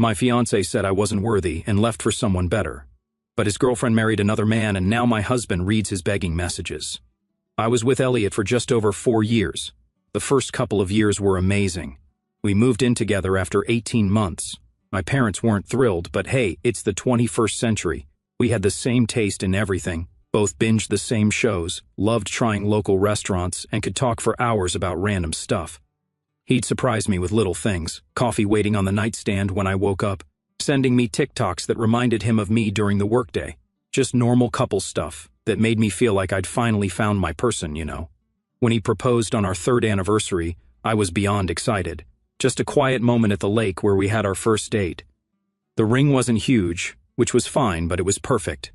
My fiancé said I wasn't worthy and left for someone better. But his girlfriend married another man and now my husband reads his begging messages. I was with Elliot for just over 4 years. The first couple of years were amazing. We moved in together after 18 months. My parents weren't thrilled, but hey, it's the 21st century. We had the same taste in everything, both binged the same shows, loved trying local restaurants, and could talk for hours about random stuff. He'd surprise me with little things, coffee waiting on the nightstand when I woke up, sending me TikToks that reminded him of me during the workday. Just normal couple stuff that made me feel like I'd finally found my person, you know. When he proposed on our 3rd anniversary, I was beyond excited. Just a quiet moment at the lake where we had our first date. The ring wasn't huge, which was fine, but it was perfect.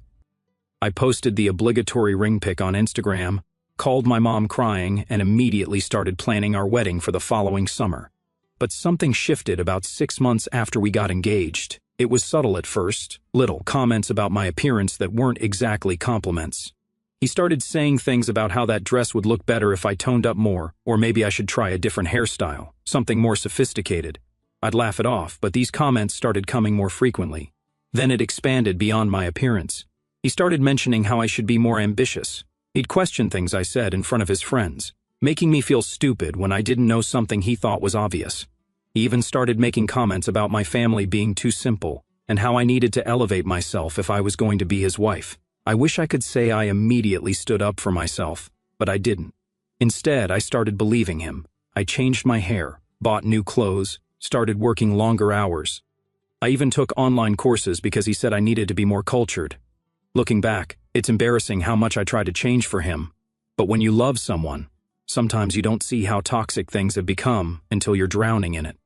I posted the obligatory ring pic on Instagram, called my mom crying, and immediately started planning our wedding for the following summer. But something shifted about 6 months after we got engaged. It was subtle at first, little comments about my appearance that weren't exactly compliments. He started saying things about how that dress would look better if I toned up more, or maybe I should try a different hairstyle, something more sophisticated. I'd laugh it off, but these comments started coming more frequently. Then it expanded beyond my appearance. He started mentioning how I should be more ambitious. He'd question things I said in front of his friends, making me feel stupid when I didn't know something he thought was obvious. He even started making comments about my family being too simple, and how I needed to elevate myself if I was going to be his wife. I wish I could say I immediately stood up for myself, but I didn't. Instead, I started believing him. I changed my hair, bought new clothes, started working longer hours. I even took online courses because he said I needed to be more cultured. Looking back, it's embarrassing how much I tried to change for him. But when you love someone, sometimes you don't see how toxic things have become until you're drowning in it.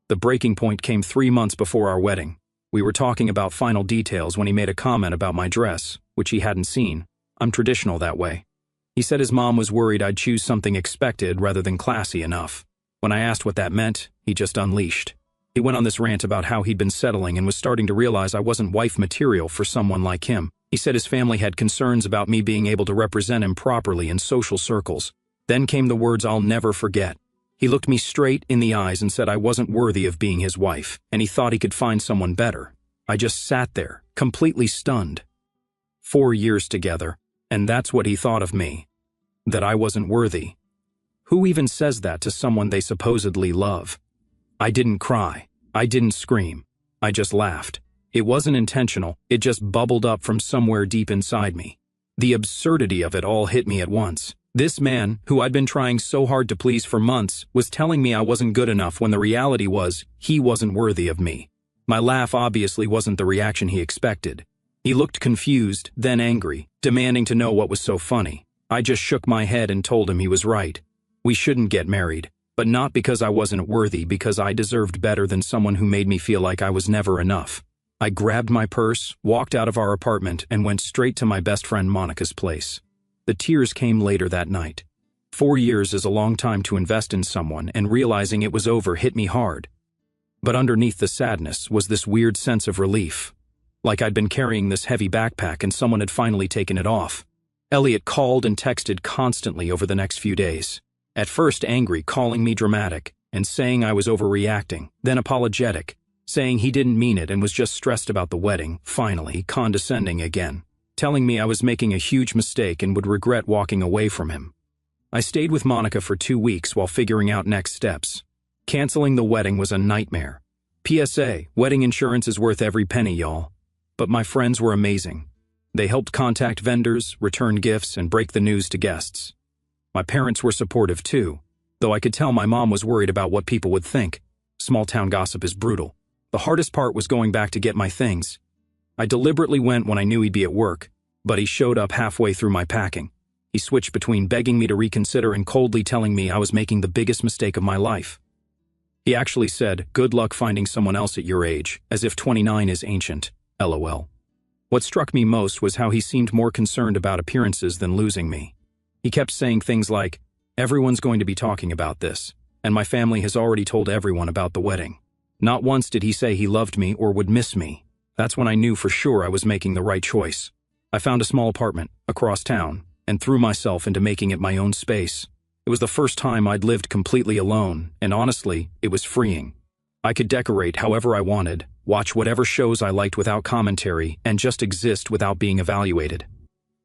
The breaking point came 3 months before our wedding. We were talking about final details when he made a comment about my dress, which he hadn't seen. I'm traditional that way. He said his mom was worried I'd choose something expected rather than classy enough. When I asked what that meant, he just unleashed. He went on this rant about how he'd been settling and was starting to realize I wasn't wife material for someone like him. He said his family had concerns about me being able to represent him properly in social circles. Then came the words I'll never forget. He looked me straight in the eyes and said I wasn't worthy of being his wife, and he thought he could find someone better. I just sat there, completely stunned. 4 years together, and that's what he thought of me. That I wasn't worthy. Who even says that to someone they supposedly love? I didn't cry. I didn't scream. I just laughed. It wasn't intentional, it just bubbled up from somewhere deep inside me. The absurdity of it all hit me at once. This man, who I'd been trying so hard to please for months, was telling me I wasn't good enough when the reality was, he wasn't worthy of me. My laugh obviously wasn't the reaction he expected. He looked confused, then angry, demanding to know what was so funny. I just shook my head and told him he was right. We shouldn't get married, but not because I wasn't worthy, because I deserved better than someone who made me feel like I was never enough. I grabbed my purse, walked out of our apartment, and went straight to my best friend Monica's place. The tears came later that night. 4 years is a long time to invest in someone, and realizing it was over hit me hard. But underneath the sadness was this weird sense of relief. Like I'd been carrying this heavy backpack and someone had finally taken it off. Elliot called and texted constantly over the next few days. At first angry, calling me dramatic, and saying I was overreacting, then apologetic, saying he didn't mean it and was just stressed about the wedding, finally condescending again, telling me I was making a huge mistake and would regret walking away from him. I stayed with Monica for 2 weeks while figuring out next steps. Canceling the wedding was a nightmare. PSA, wedding insurance is worth every penny, y'all. But my friends were amazing. They helped contact vendors, return gifts, and break the news to guests. My parents were supportive too, though I could tell my mom was worried about what people would think. Small-town gossip is brutal. The hardest part was going back to get my things. I deliberately went when I knew he'd be at work, but he showed up halfway through my packing. He switched between begging me to reconsider and coldly telling me I was making the biggest mistake of my life. He actually said, "Good luck finding someone else at your age," as if 29 is ancient. LOL. What struck me most was how he seemed more concerned about appearances than losing me. He kept saying things like, "Everyone's going to be talking about this, and my family has already told everyone about the wedding." Not once did he say he loved me or would miss me. That's when I knew for sure I was making the right choice. I found a small apartment, across town, and threw myself into making it my own space. It was the first time I'd lived completely alone, and honestly, it was freeing. I could decorate however I wanted, watch whatever shows I liked without commentary, and just exist without being evaluated.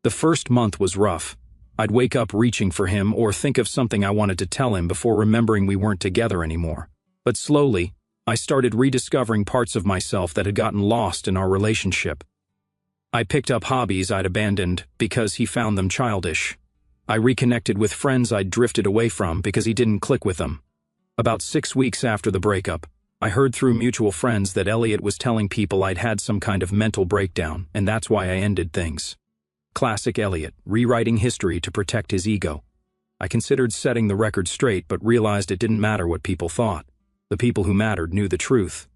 The first month was rough. I'd wake up reaching for him or think of something I wanted to tell him before remembering we weren't together anymore. But slowly, I started rediscovering parts of myself that had gotten lost in our relationship. I picked up hobbies I'd abandoned because he found them childish. I reconnected with friends I'd drifted away from because he didn't click with them. About 6 weeks after the breakup, I heard through mutual friends that Elliot was telling people I'd had some kind of mental breakdown, and that's why I ended things. Classic Elliot, rewriting history to protect his ego. I considered setting the record straight, but realized it didn't matter what people thought. The people who mattered knew the truth.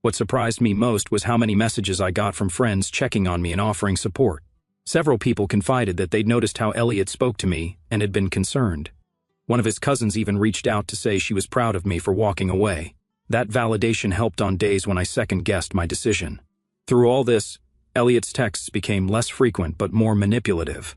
What surprised me most was how many messages I got from friends checking on me and offering support. Several people confided that they'd noticed how Elliot spoke to me and had been concerned. One of his cousins even reached out to say she was proud of me for walking away. That validation helped on days when I second-guessed my decision. Through all this, Elliot's texts became less frequent but more manipulative.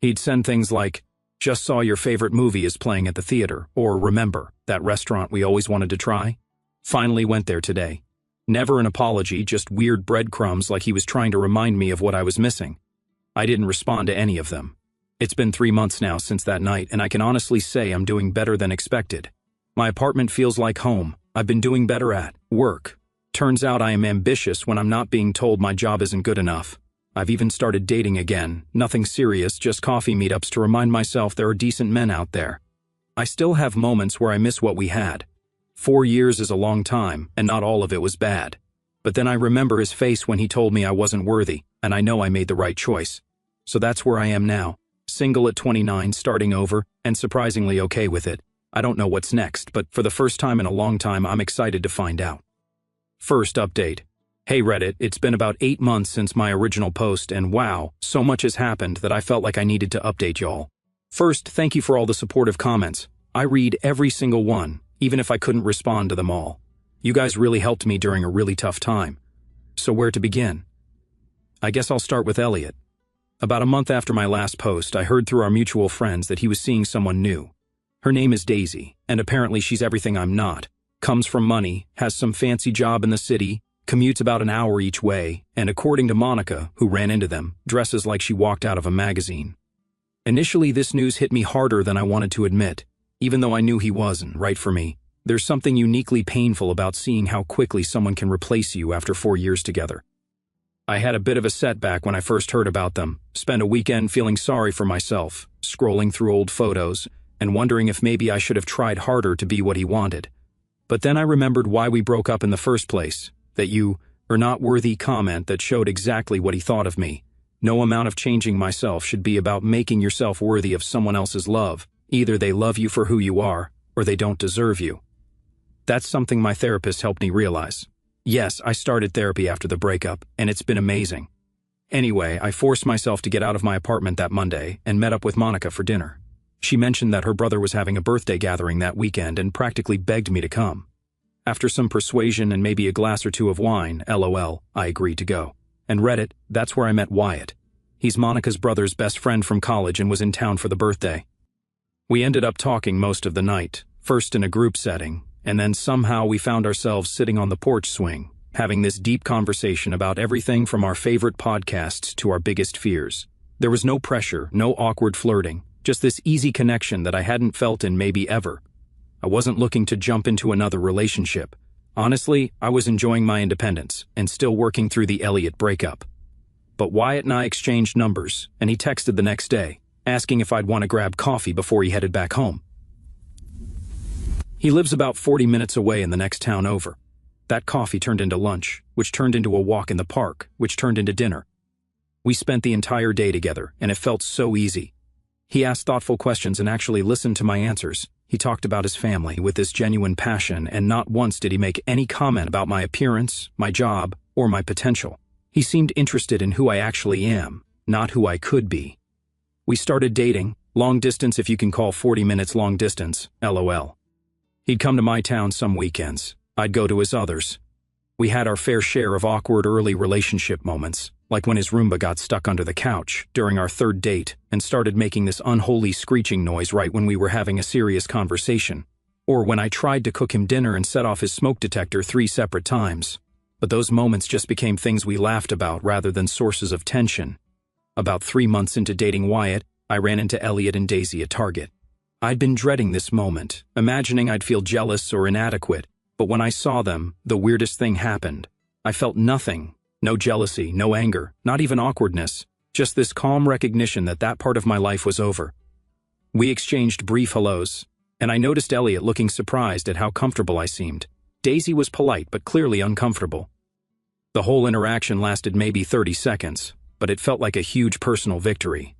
He'd send things like, "Just saw your favorite movie is playing at the theater," or "Remember, that restaurant we always wanted to try? Finally went there today." Never an apology, just weird breadcrumbs like he was trying to remind me of what I was missing. I didn't respond to any of them. It's been 3 months now since that night, and I can honestly say I'm doing better than expected. My apartment feels like home. I've been doing better at work. Turns out I am ambitious when I'm not being told my job isn't good enough. I've even started dating again. Nothing serious, just coffee meetups to remind myself there are decent men out there. I still have moments where I miss what we had. 4 years is a long time, and not all of it was bad. But then I remember his face when he told me I wasn't worthy, and I know I made the right choice. So that's where I am now. Single at 29, starting over, and surprisingly okay with it. I don't know what's next, but for the first time in a long time, I'm excited to find out. First update. Hey Reddit, it's been about 8 months since my original post, and wow, so much has happened that I felt like I needed to update y'all. First, thank you for all the supportive comments. I read every single one, even if I couldn't respond to them all. You guys really helped me during a really tough time. So where to begin? I guess I'll start with Elliot. About a month after my last post, I heard through our mutual friends that he was seeing someone new. Her name is Daisy, and apparently she's everything I'm not. Comes from money, has some fancy job in the city, commutes about an hour each way, and according to Monica, who ran into them, dresses like she walked out of a magazine. Initially, this news hit me harder than I wanted to admit, even though I knew he wasn't right for me. There's something uniquely painful about seeing how quickly someone can replace you after 4 years together. I had a bit of a setback when I first heard about them, spent a weekend feeling sorry for myself, scrolling through old photos, and wondering if maybe I should have tried harder to be what he wanted. But then I remembered why we broke up in the first place, that "you are not worthy" comment that showed exactly what he thought of me. No amount of changing myself should be about making yourself worthy of someone else's love. Either they love you for who you are, or they don't deserve you. That's something my therapist helped me realize. Yes, I started therapy after the breakup, and it's been amazing. Anyway, I forced myself to get out of my apartment that Monday and met up with Monica for dinner. She mentioned that her brother was having a birthday gathering that weekend and practically begged me to come. After some persuasion and maybe a glass or two of wine, LOL, I agreed to go. And Reddit, that's where I met Wyatt. He's Monica's brother's best friend from college and was in town for the birthday. We ended up talking most of the night, first in a group setting, and then somehow we found ourselves sitting on the porch swing, having this deep conversation about everything from our favorite podcasts to our biggest fears. There was no pressure, no awkward flirting, just this easy connection that I hadn't felt in maybe ever. I wasn't looking to jump into another relationship. Honestly, I was enjoying my independence and still working through the Elliot breakup. But Wyatt and I exchanged numbers, and he texted the next day, asking if I'd want to grab coffee before he headed back home. He lives about 40 minutes away in the next town over. That coffee turned into lunch, which turned into a walk in the park, which turned into dinner. We spent the entire day together, and it felt so easy. He asked thoughtful questions and actually listened to my answers. He talked about his family with this genuine passion, and not once did he make any comment about my appearance, my job, or my potential. He seemed interested in who I actually am, not who I could be. We started dating, long distance if you can call 40 minutes long distance, LOL. He'd come to my town some weekends. I'd go to his others. We had our fair share of awkward early relationship moments, like when his Roomba got stuck under the couch during our third date and started making this unholy screeching noise right when we were having a serious conversation, or when I tried to cook him dinner and set off his smoke detector 3 separate times. But those moments just became things we laughed about rather than sources of tension. About 3 months into dating Wyatt, I ran into Elliot and Daisy at Target. I'd been dreading this moment, imagining I'd feel jealous or inadequate, but when I saw them, the weirdest thing happened. I felt nothing. No jealousy, no anger, not even awkwardness, just this calm recognition that that part of my life was over. We exchanged brief hellos, and I noticed Elliot looking surprised at how comfortable I seemed. Daisy was polite but clearly uncomfortable. The whole interaction lasted maybe 30 seconds, but it felt like a huge personal victory.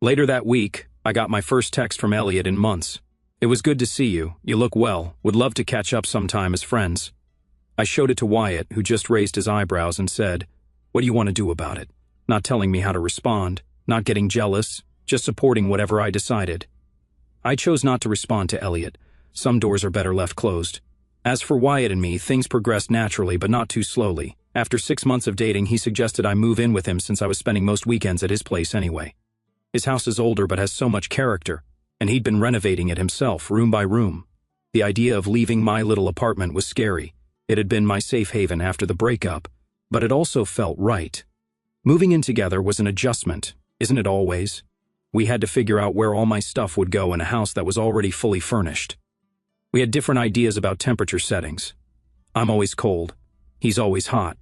Later that week, I got my first text from Elliot in months. "It was good to see you. You look well. Would love to catch up sometime as friends." I showed it to Wyatt, who just raised his eyebrows and said, "What do you want to do about it?" Not telling me how to respond, not getting jealous, just supporting whatever I decided. I chose not to respond to Elliot. Some doors are better left closed. As for Wyatt and me, things progressed naturally but not too slowly. After 6 months of dating, he suggested I move in with him since I was spending most weekends at his place anyway. His house is older but has so much character, and he'd been renovating it himself, room by room. The idea of leaving my little apartment was scary. It had been my safe haven after the breakup, but it also felt right. Moving in together was an adjustment, isn't it always? We had to figure out where all my stuff would go in a house that was already fully furnished. We had different ideas about temperature settings. I'm always cold. He's always hot.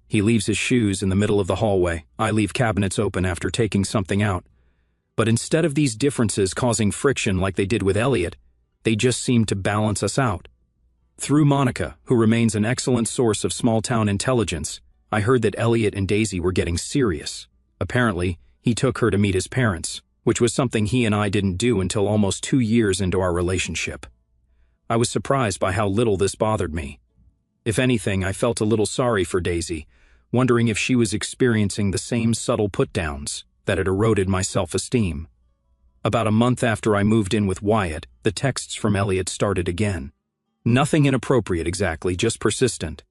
He leaves his shoes in the middle of the hallway. I leave cabinets open after taking something out. But instead of these differences causing friction like they did with Elliot, they just seemed to balance us out. Through Monica, who remains an excellent source of small-town intelligence, I heard that Elliot and Daisy were getting serious. Apparently, he took her to meet his parents, which was something he and I didn't do until almost 2 years into our relationship. I was surprised by how little this bothered me. If anything, I felt a little sorry for Daisy, wondering if she was experiencing the same subtle put-downs that had eroded my self-esteem. About a month after I moved in with Wyatt, the texts from Elliot started again. Nothing inappropriate exactly, just persistent.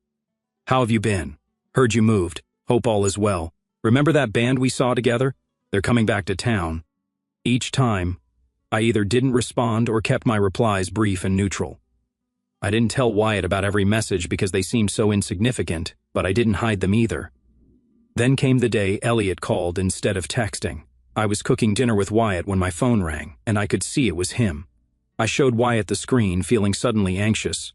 "How have you been? Heard you moved. Hope all is well. Remember that band we saw together? They're coming back to town." Each time, I either didn't respond or kept my replies brief and neutral. I didn't tell Wyatt about every message because they seemed so insignificant, but I didn't hide them either. Then came the day Elliot called instead of texting. I was cooking dinner with Wyatt when my phone rang, and I could see it was him. I showed Wyatt the screen, feeling suddenly anxious.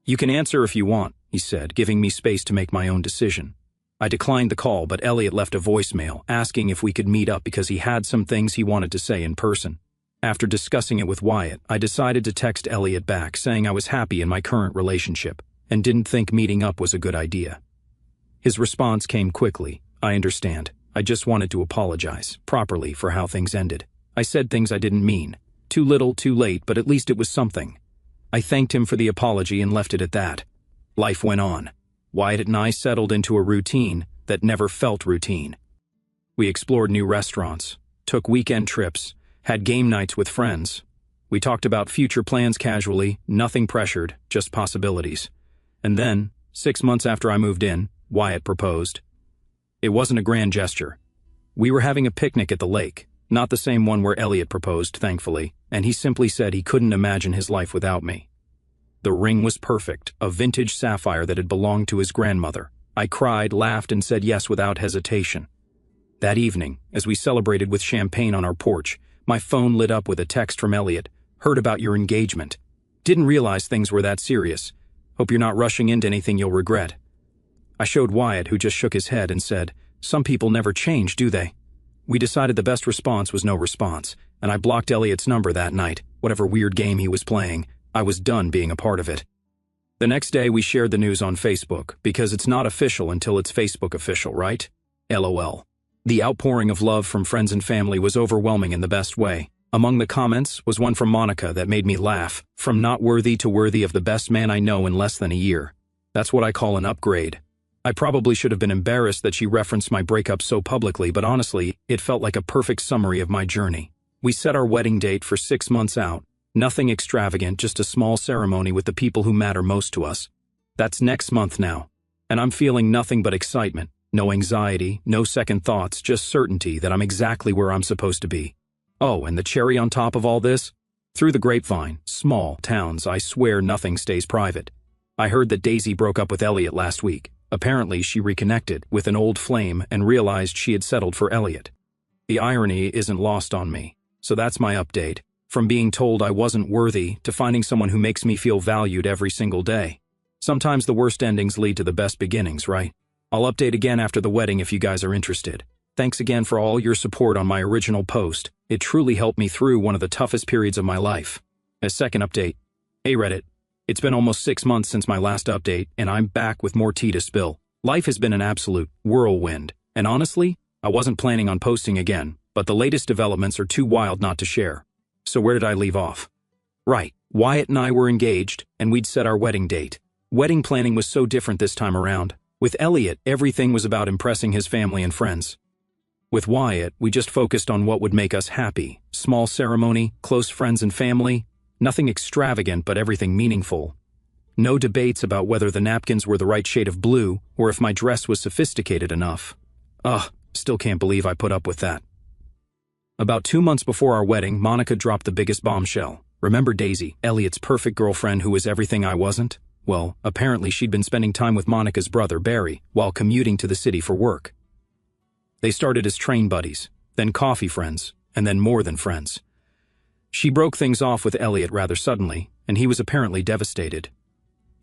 "You can answer if you want," he said, giving me space to make my own decision. I declined the call, but Elliot left a voicemail, asking if we could meet up because he had some things he wanted to say in person. After discussing it with Wyatt, I decided to text Elliot back, saying I was happy in my current relationship, and didn't think meeting up was a good idea. His response came quickly. "I understand. I just wanted to apologize, properly, for how things ended. I said things I didn't mean. Too little, too late, but at least it was something." I thanked him for the apology and left it at that. Life went on. Wyatt and I settled into a routine that never felt routine. We explored new restaurants, took weekend trips, had game nights with friends. We talked about future plans casually, nothing pressured, just possibilities. And then, 6 months after I moved in, Wyatt proposed. It wasn't a grand gesture. We were having a picnic at the lake. Not the same one where Elliot proposed, thankfully, and he simply said he couldn't imagine his life without me. The ring was perfect, a vintage sapphire that had belonged to his grandmother. I cried, laughed, and said yes without hesitation. That evening, as we celebrated with champagne on our porch, my phone lit up with a text from Elliot. "Heard about your engagement. Didn't realize things were that serious. Hope you're not rushing into anything you'll regret." I showed Wyatt, who just shook his head and said, "Some people never change, do they?" We decided the best response was no response, and I blocked Elliot's number that night. Whatever weird game he was playing, I was done being a part of it. The next day we shared the news on Facebook, because it's not official until it's Facebook official, right? LOL. The outpouring of love from friends and family was overwhelming in the best way. Among the comments was one from Monica that made me laugh. "From not worthy to worthy of the best man I know in less than a year. That's what I call an upgrade." I probably should have been embarrassed that she referenced my breakup so publicly, but honestly, it felt like a perfect summary of my journey. We set our wedding date for 6 months out. Nothing extravagant, just a small ceremony with the people who matter most to us. That's next month now, and I'm feeling nothing but excitement. No anxiety, no second thoughts, just certainty that I'm exactly where I'm supposed to be. Oh, and the cherry on top of all this? Through the grapevine, small towns, I swear nothing stays private. I heard that Daisy broke up with Elliot last week. Apparently, she reconnected with an old flame and realized she had settled for Elliot. The irony isn't lost on me. So that's my update. From being told I wasn't worthy to finding someone who makes me feel valued every single day. Sometimes the worst endings lead to the best beginnings, right? I'll update again after the wedding if you guys are interested. Thanks again for all your support on my original post. It truly helped me through one of the toughest periods of my life. A second update. Hey Reddit. It's been almost 6 months since my last update, and I'm back with more tea to spill. Life has been an absolute whirlwind, and honestly, I wasn't planning on posting again, but the latest developments are too wild not to share. So where did I leave off? Right, Wyatt and I were engaged, and we'd set our wedding date. Wedding planning was so different this time around. With Elliot, everything was about impressing his family and friends. With Wyatt, we just focused on what would make us happy. Small ceremony, close friends and family. Nothing extravagant, but everything meaningful. No debates about whether the napkins were the right shade of blue or if my dress was sophisticated enough. Still can't believe I put up with that. About 2 months before our wedding, Monica dropped the biggest bombshell. Remember Daisy, Elliot's perfect girlfriend who was everything I wasn't? Well, apparently she'd been spending time with Monica's brother, Barry, while commuting to the city for work. They started as train buddies, then coffee friends, and then more than friends. She broke things off with Elliot rather suddenly, and he was apparently devastated.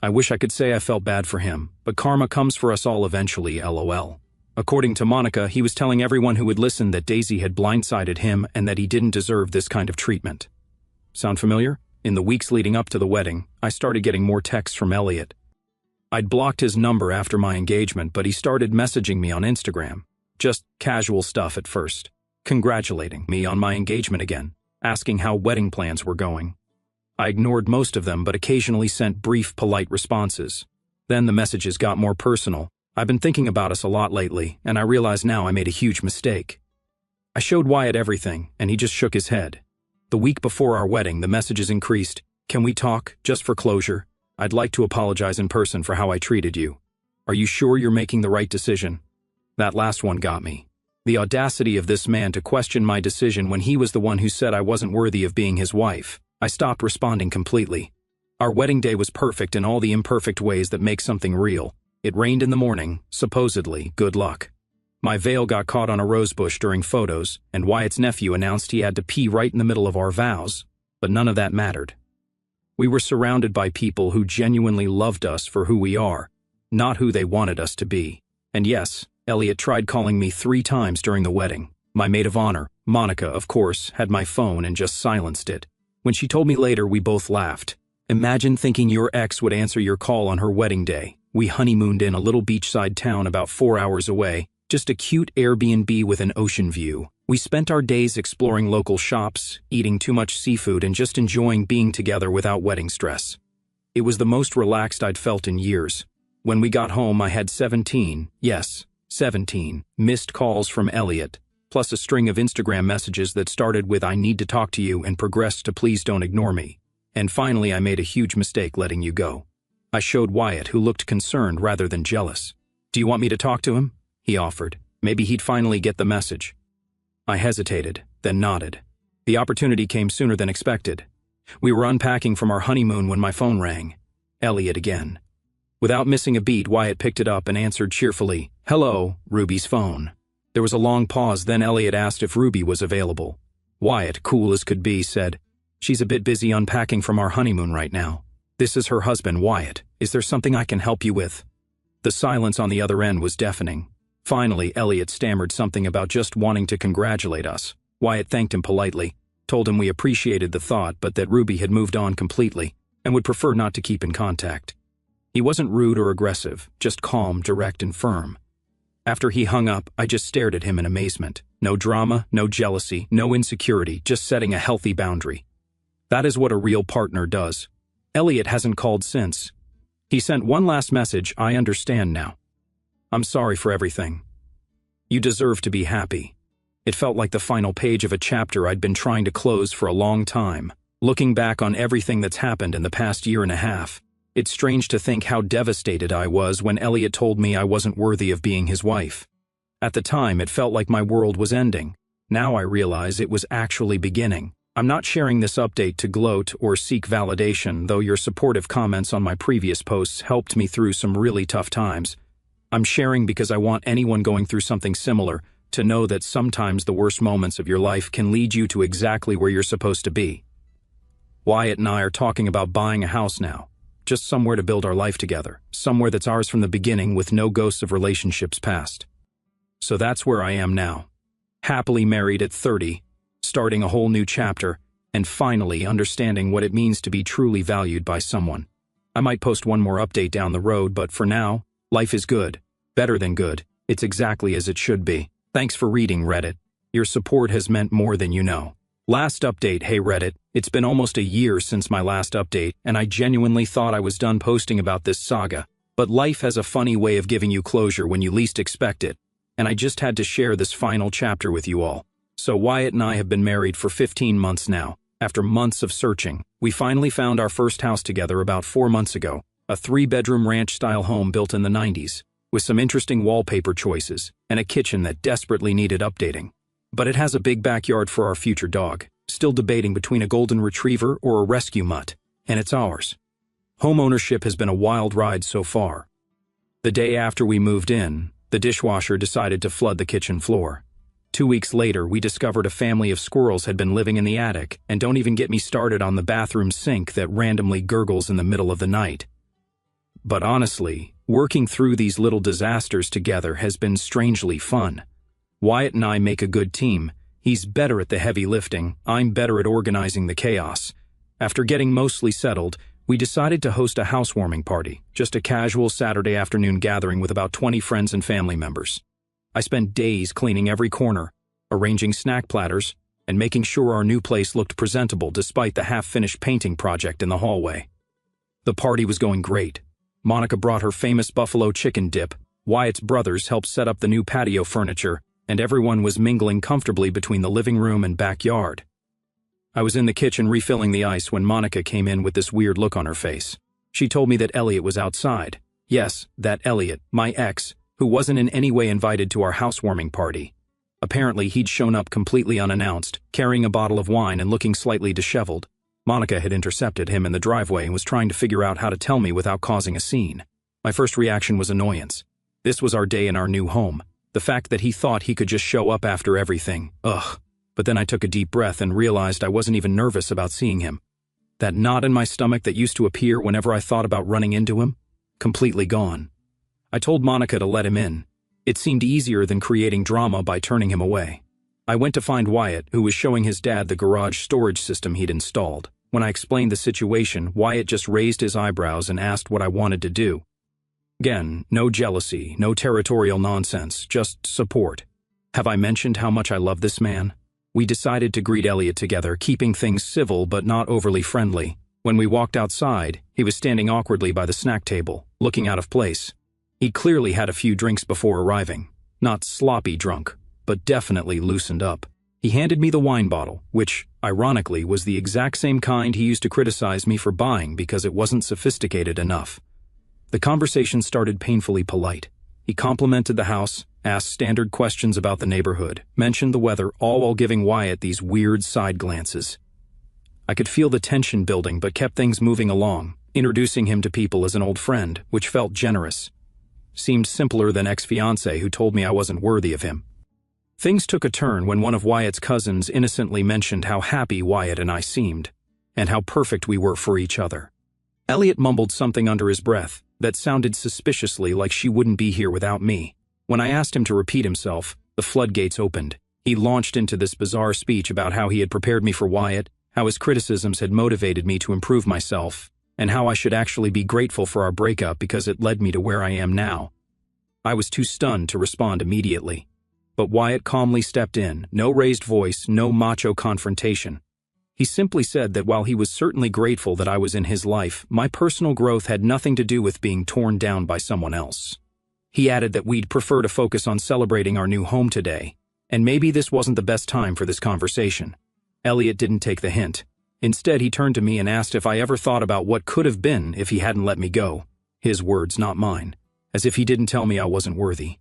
I wish I could say I felt bad for him, but karma comes for us all eventually, LOL. According to Monica, he was telling everyone who would listen that Daisy had blindsided him and that he didn't deserve this kind of treatment. Sound familiar? In the weeks leading up to the wedding, I started getting more texts from Elliot. I'd blocked his number after my engagement, but he started messaging me on Instagram. Just casual stuff at first, congratulating me on my engagement again, asking how wedding plans were going. I ignored most of them but occasionally sent brief, polite responses. Then the messages got more personal. I've been thinking about us a lot lately, and I realize now I made a huge mistake. I showed Wyatt everything, and he just shook his head. The week before our wedding, the messages increased. Can we talk, just for closure? I'd like to apologize in person for how I treated you. Are you sure you're making the right decision? That last one got me. The audacity of this man to question my decision when he was the one who said I wasn't worthy of being his wife. I stopped responding completely. Our wedding day was perfect in all the imperfect ways that make something real. It rained in the morning, supposedly good luck. My veil got caught on a rosebush during photos, and Wyatt's nephew announced he had to pee right in the middle of our vows, but none of that mattered. We were surrounded by people who genuinely loved us for who we are, not who they wanted us to be. And yes, Elliot tried calling me 3 times during the wedding. My maid of honor, Monica, of course, had my phone and just silenced it. When she told me later, we both laughed. Imagine thinking your ex would answer your call on her wedding day. We honeymooned in a little beachside town about 4 hours away, just a cute Airbnb with an ocean view. We spent our days exploring local shops, eating too much seafood, and just enjoying being together without wedding stress. It was the most relaxed I'd felt in years. When we got home, I had 17 missed calls from Elliot, plus a string of Instagram messages that started with "I need to talk to you" and progressed to "please don't ignore me." And finally, I made a huge mistake letting you go. I showed Wyatt, who looked concerned rather than jealous. "Do you want me to talk to him?" he offered. Maybe he'd finally get the message. I hesitated, then nodded. The opportunity came sooner than expected. We were unpacking from our honeymoon when my phone rang. Elliot again. Without missing a beat, Wyatt picked it up and answered cheerfully, "Hello, Ruby's phone." There was a long pause, then Elliot asked if Ruby was available. Wyatt, cool as could be, said, "She's a bit busy unpacking from our honeymoon right now. This is her husband, Wyatt. Is there something I can help you with?" The silence on the other end was deafening. Finally, Elliot stammered something about just wanting to congratulate us. Wyatt thanked him politely, told him we appreciated the thought but that Ruby had moved on completely and would prefer not to keep in contact. He wasn't rude or aggressive, just calm, direct, and firm. After he hung up, I just stared at him in amazement. No drama, no jealousy, no insecurity, just setting a healthy boundary. That is what a real partner does. Elliot hasn't called since. He sent one last message, "I understand now. I'm sorry for everything. You deserve to be happy." It felt like the final page of a chapter I'd been trying to close for a long time. Looking back on everything that's happened in the past year and a half, it's strange to think how devastated I was when Elliot told me I wasn't worthy of being his wife. At the time, it felt like my world was ending. Now I realize it was actually beginning. I'm not sharing this update to gloat or seek validation, though your supportive comments on my previous posts helped me through some really tough times. I'm sharing because I want anyone going through something similar to know that sometimes the worst moments of your life can lead you to exactly where you're supposed to be. Wyatt and I are talking about buying a house now. Just somewhere to build our life together. Somewhere that's ours from the beginning with no ghosts of relationships past. So that's where I am now. Happily married at 30, starting a whole new chapter, and finally understanding what it means to be truly valued by someone. I might post one more update down the road, but for now, life is good. Better than good. It's exactly as it should be. Thanks for reading, Reddit. Your support has meant more than you know. Last update. Hey Reddit, it's been almost a year since my last update, and I genuinely thought I was done posting about this saga. But life has a funny way of giving you closure when you least expect it, and I just had to share this final chapter with you all. So Wyatt and I have been married for 15 months now. After months of searching, we finally found our first house together about 4 months ago, a 3-bedroom ranch-style home built in the 90s, with some interesting wallpaper choices and a kitchen that desperately needed updating. But it has a big backyard for our future dog, still debating between a golden retriever or a rescue mutt, and it's ours. Home ownership has been a wild ride so far. The day after we moved in, the dishwasher decided to flood the kitchen floor. 2 weeks later, we discovered a family of squirrels had been living in the attic, and don't even get me started on the bathroom sink that randomly gurgles in the middle of the night. But honestly, working through these little disasters together has been strangely fun. Wyatt and I make a good team. He's better at the heavy lifting, I'm better at organizing the chaos. After getting mostly settled, we decided to host a housewarming party, just a casual Saturday afternoon gathering with about 20 friends and family members. I spent days cleaning every corner, arranging snack platters, and making sure our new place looked presentable despite the half-finished painting project in the hallway. The party was going great. Monica brought her famous buffalo chicken dip, Wyatt's brothers helped set up the new patio furniture, and everyone was mingling comfortably between the living room and backyard. I was in the kitchen refilling the ice when Monica came in with this weird look on her face. She told me that Elliot was outside. Yes, that Elliot, my ex, who wasn't in any way invited to our housewarming party. Apparently, he'd shown up completely unannounced, carrying a bottle of wine and looking slightly disheveled. Monica had intercepted him in the driveway and was trying to figure out how to tell me without causing a scene. My first reaction was annoyance. This was our day in our new home. The fact that he thought he could just show up after everything. Ugh. But then I took a deep breath and realized I wasn't even nervous about seeing him. That knot in my stomach that used to appear whenever I thought about running into him? Completely gone. I told Monica to let him in. It seemed easier than creating drama by turning him away. I went to find Wyatt, who was showing his dad the garage storage system he'd installed. When I explained the situation, Wyatt just raised his eyebrows and asked what I wanted to do. Again, no jealousy, no territorial nonsense, just support. Have I mentioned how much I love this man? We decided to greet Elliot together, keeping things civil but not overly friendly. When we walked outside, he was standing awkwardly by the snack table, looking out of place. He'd clearly had a few drinks before arriving. Not sloppy drunk, but definitely loosened up. He handed me the wine bottle, which, ironically, was the exact same kind he used to criticize me for buying because it wasn't sophisticated enough. The conversation started painfully polite. He complimented the house, asked standard questions about the neighborhood, mentioned the weather, all while giving Wyatt these weird side glances. I could feel the tension building but kept things moving along, introducing him to people as an old friend, which felt generous. Seemed simpler than ex-fiancé who told me I wasn't worthy of him. Things took a turn when one of Wyatt's cousins innocently mentioned how happy Wyatt and I seemed, and how perfect we were for each other. Elliot mumbled something under his breath that sounded suspiciously like she wouldn't be here without me. When I asked him to repeat himself, the floodgates opened. He launched into this bizarre speech about how he had prepared me for Wyatt, how his criticisms had motivated me to improve myself, and how I should actually be grateful for our breakup because it led me to where I am now. I was too stunned to respond immediately. But Wyatt calmly stepped in, no raised voice, no macho confrontation. He simply said that while he was certainly grateful that I was in his life, my personal growth had nothing to do with being torn down by someone else. He added that we'd prefer to focus on celebrating our new home today, and maybe this wasn't the best time for this conversation. Elliot didn't take the hint. Instead, he turned to me and asked if I ever thought about what could have been if he hadn't let me go. His words, not mine. As if he didn't tell me I wasn't worthy.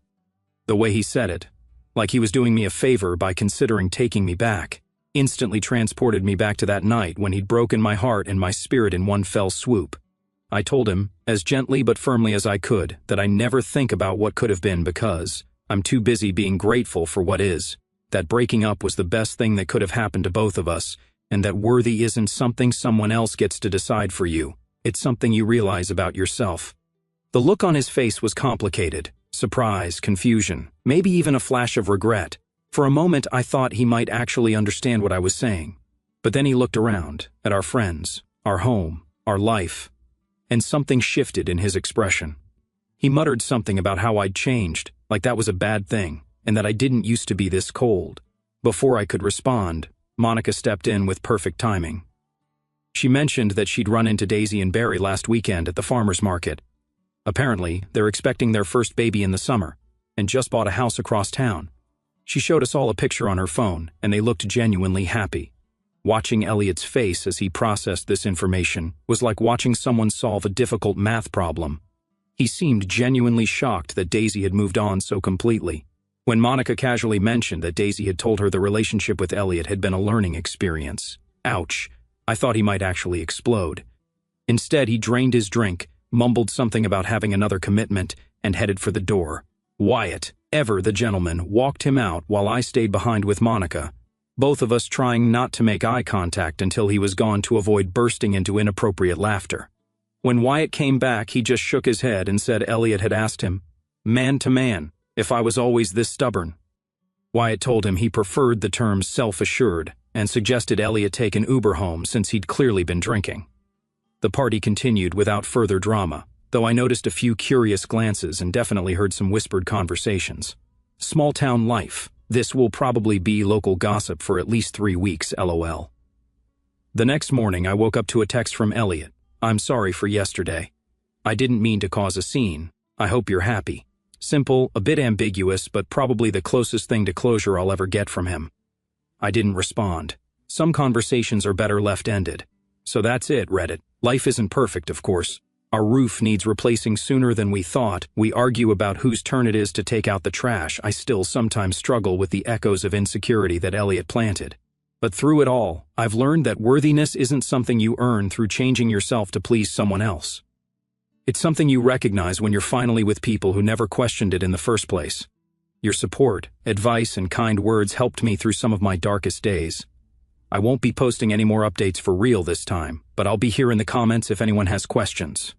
The way he said it, like he was doing me a favor by considering taking me back, instantly transported me back to that night when he'd broken my heart and my spirit in one fell swoop. I told him, as gently but firmly as I could, that I never think about what could have been because I'm too busy being grateful for what is, that breaking up was the best thing that could have happened to both of us, and that worthy isn't something someone else gets to decide for you. It's something you realize about yourself. The look on his face was complicated. Surprise, confusion, maybe even a flash of regret. For a moment I thought he might actually understand what I was saying. But then he looked around, at our friends, our home, our life, and something shifted in his expression. He muttered something about how I'd changed, like that was a bad thing, and that I didn't used to be this cold. Before I could respond, Monica stepped in with perfect timing. She mentioned that she'd run into Daisy and Barry last weekend at the farmer's market. Apparently, they're expecting their first baby in the summer, and just bought a house across town. She showed us all a picture on her phone, and they looked genuinely happy. Watching Elliot's face as he processed this information was like watching someone solve a difficult math problem. He seemed genuinely shocked that Daisy had moved on so completely. When Monica casually mentioned that Daisy had told her the relationship with Elliot had been a learning experience, ouch, I thought he might actually explode. Instead, he drained his drink, mumbled something about having another commitment, and headed for the door. Wyatt, ever the gentleman, walked him out while I stayed behind with Monica, both of us trying not to make eye contact until he was gone to avoid bursting into inappropriate laughter. When Wyatt came back, he just shook his head and said Elliot had asked him, man to man, if I was always this stubborn. Wyatt told him he preferred the term self-assured and suggested Elliot take an Uber home since he'd clearly been drinking. The party continued without further drama, though I noticed a few curious glances and definitely heard some whispered conversations. Small-town life. This will probably be local gossip for at least 3 weeks, LOL. The next morning, I woke up to a text from Elliot. I'm sorry for yesterday. I didn't mean to cause a scene. I hope you're happy. Simple, a bit ambiguous, but probably the closest thing to closure I'll ever get from him. I didn't respond. Some conversations are better left ended. So that's it, Reddit. Life isn't perfect, of course. Our roof needs replacing sooner than we thought. We argue about whose turn it is to take out the trash. I still sometimes struggle with the echoes of insecurity that Elliot planted. But through it all, I've learned that worthiness isn't something you earn through changing yourself to please someone else. It's something you recognize when you're finally with people who never questioned it in the first place. Your support, advice, and kind words helped me through some of my darkest days. I won't be posting any more updates for real this time, but I'll be here in the comments if anyone has questions.